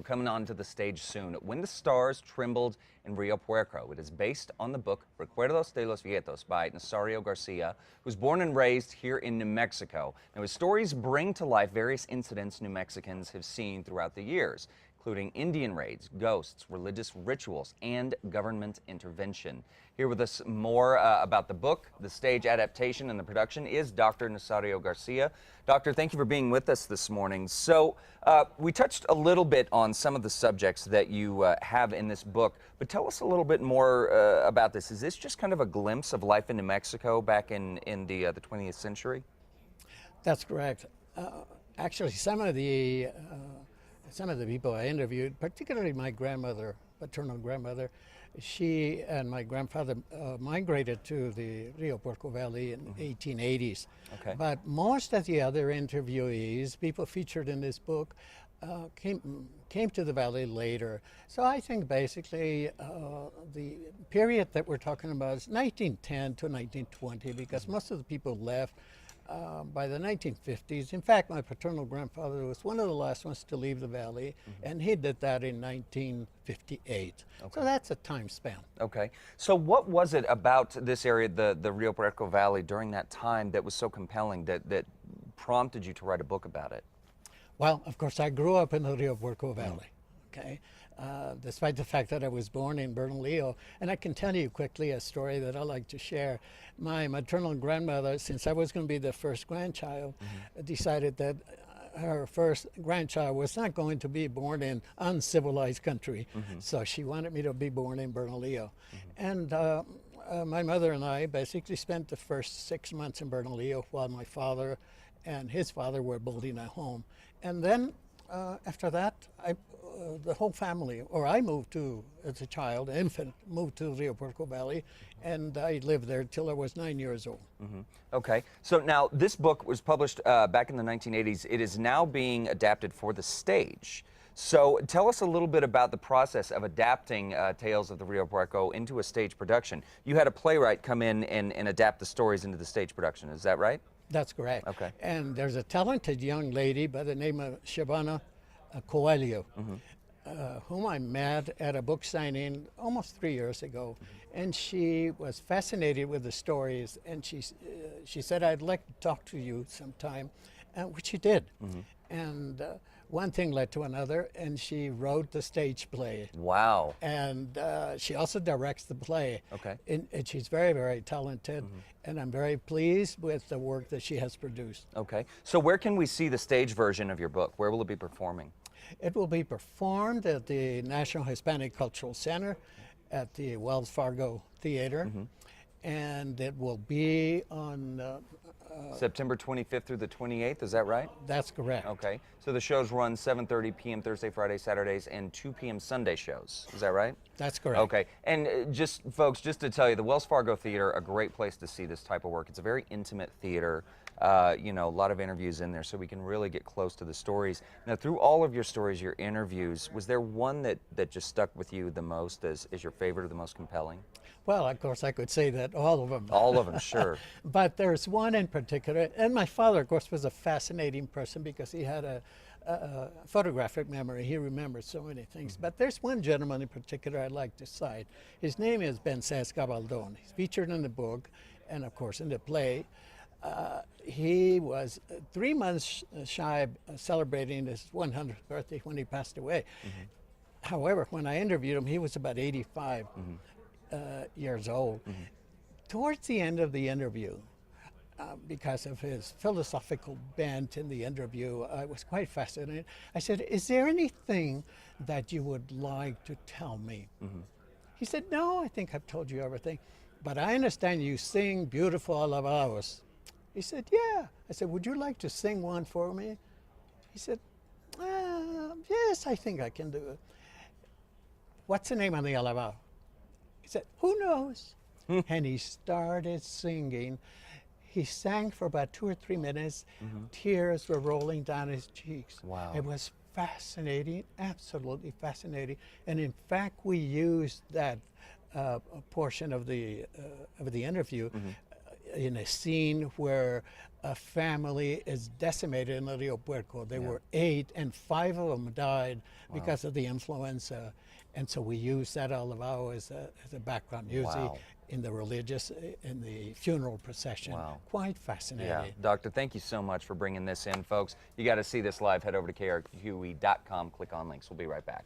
will come on to the stage soon. When the Stars Trembled in Rio Puerco. It is based on the book Recuerdos de los Vietos by Nazario Garcia, who was born and raised here in New Mexico. Now, his stories bring to life various incidents New Mexicans have seen throughout the years, including Indian raids, ghosts, religious rituals, and government intervention. Here with us more about the book, the stage adaptation, and the production is Dr. Nazario Garcia. Doctor, thank you for being with us this morning. So we touched a little bit on some of the subjects that you have in this book, but tell us a little bit more about this. Is this just kind of a glimpse of life in New Mexico back in the 20th century? That's correct. Actually, some of the people I interviewed, particularly my grandmother, maternal grandmother, she and my grandfather migrated to the Rio Branco Valley in 1880s. Okay. But most of the other interviewees, people featured in this book, came to the valley later. So I think basically the period that we're talking about is 1910 to 1920, because most of the people left by the 1950s. In fact, my paternal grandfather was one of the last ones to leave the valley, and he did that in 1958. Okay. So that's a time span. Okay. So what was it about this area, the Rio Branco Valley, during that time that was so compelling that prompted you to write a book about it? Well, of course, I grew up in the Rio Branco Valley, okay? Despite the fact that I was born in Bernalillo. And I can tell you quickly a story that I like to share. My maternal grandmother, since I was going to be the first grandchild, decided that her first grandchild was not going to be born in uncivilized country. So she wanted me to be born in Bernalillo. And my mother and I basically spent the first 6 months in Bernalillo while my father and his father were building a home. And then after that, the whole family, or I moved to, as a child, infant, moved to Rio Branco Valley, and I lived there till I was 9 years old. Okay, so now this book was published back in the 1980s. It is now being adapted for the stage. So tell us a little bit about the process of adapting Tales of the Rio Branco into a stage production. You had a playwright come in and adapt the stories into the stage production, is that right? That's correct. Okay. And there's a talented young lady by the name of Shabana Coelho, whom I met at a book signing almost 3 years ago. And she was fascinated with the stories, and she said, "I'd like to talk to you sometime," which she did. And one thing led to another, and she wrote the stage play. Wow. And she also directs the play. Okay. And she's very, very talented, and I'm very pleased with the work that she has produced. Okay, so where can we see the stage version of your book? Where will it be performing? It will be performed at the National Hispanic Cultural Center at the Wells Fargo Theater, and it will be on September 25th through the 28th, is that right? That's correct. Okay, so the shows run 7:30 p.m. Thursday, Friday, Saturdays, and 2 p.m. Sunday shows, is that right? That's correct. Okay, and just folks, just to tell you, the Wells Fargo Theater, a great place to see this type of work. It's a very intimate theater. You know, a lot of interviews in there, so we can really get close to the stories. Now, through all of your stories, your interviews, was there one that just stuck with you the most as your favorite or the most compelling? Well, of course, I could say that all of them. All of them, sure. But there's one in particular, and my father, of course, was a fascinating person because he had a photographic memory. He remembers so many things. But there's one gentleman in particular I'd like to cite. His name is Bences Gabaldon. He's featured in the book and, of course, in the play. He was 3 months shy of celebrating his 100th birthday when he passed away. However, when I interviewed him, he was about 85 years old. Towards the end of the interview, because of his philosophical bent in the interview, I was quite fascinated. I said, "Is there anything that you would like to tell me?" He said, "No, I think I've told you everything, but I understand you sing beautiful alabos." He said, "Yeah." I said, "Would you like to sing one for me?" He said, "Yes, I think I can do it." "What's the name of the alabao?" He said, "Who knows?" And he started singing. He sang for about 2 or 3 minutes. Tears were rolling down his cheeks. Wow. It was fascinating, absolutely fascinating. And in fact, we used that portion of the interview in a scene where a family is decimated in Rio Branco. There were 8, and 5 of them died because of the influenza. And so we use that alabao as a background music in the religious, in the funeral procession. Quite fascinating. Yeah, Doctor, thank you so much for bringing this in, folks. You got to see this live. Head over to krqe.com, click on links. We'll be right back.